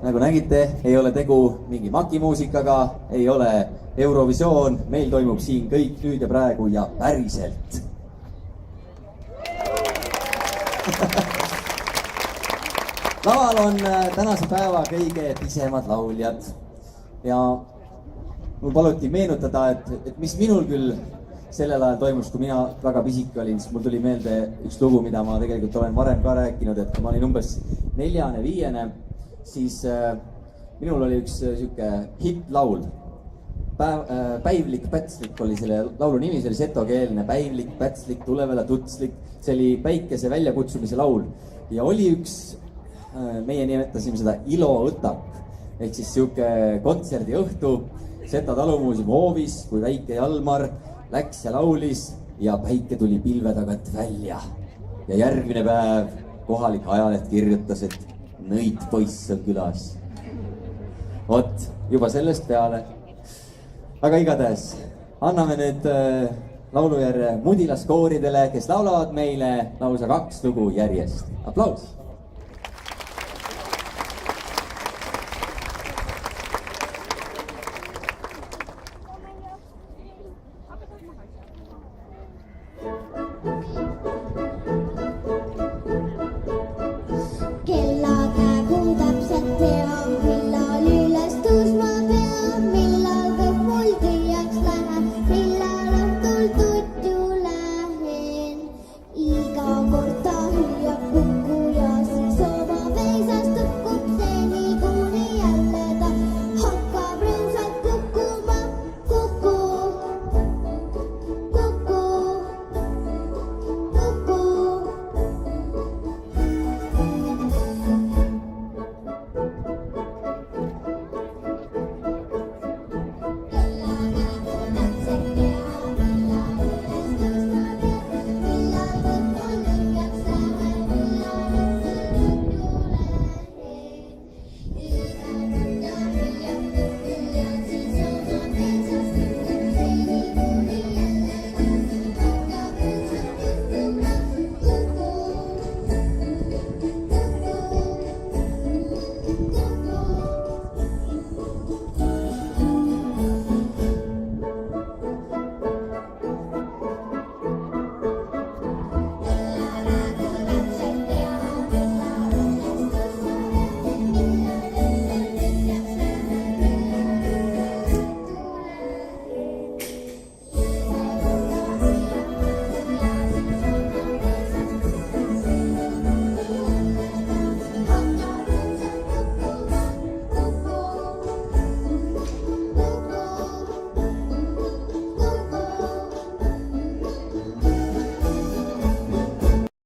nagu nägite, ei ole tegu mingi makimuusikaga, ei ole Eurovisioon, meil toimub siin kõik nüüd ja praegu ja päriselt. Laval on tänase päeva kõige pisemad lauljad ja mul paluti meenutada, et mis minul küll sellel ajal toimus, kui mina väga pisike olin, siis mul tuli meelde üks lugu, mida ma tegelikult olen varem ka rääkinud, et kui ma olin umbes 4-5, siis minul oli üks sihuke hittlaul. Päivlik Pätslik oli selle laulu nimi, see oli setokeelne. Päivlik Pätslik, tulevele tutslik. See oli päikese väljakutsumise laul. Ja oli üks, meie nimetasime seda iloõtak. Ehk siis sihuke kontserdi õhtu Seta talumuuseumi hoovis, kui väike Jalmar läks ja laulis ja päike tuli pilve tagant välja. Ja järgmine päev kohalik ajaleht kirjutas, et nõid poiss on külas. Vot, juba sellest peale. Aga igatahes, anname nüüd laulujärje Mudilaskooridele, kes laulavad meile lausa 2 lugu järjest. Aplaus!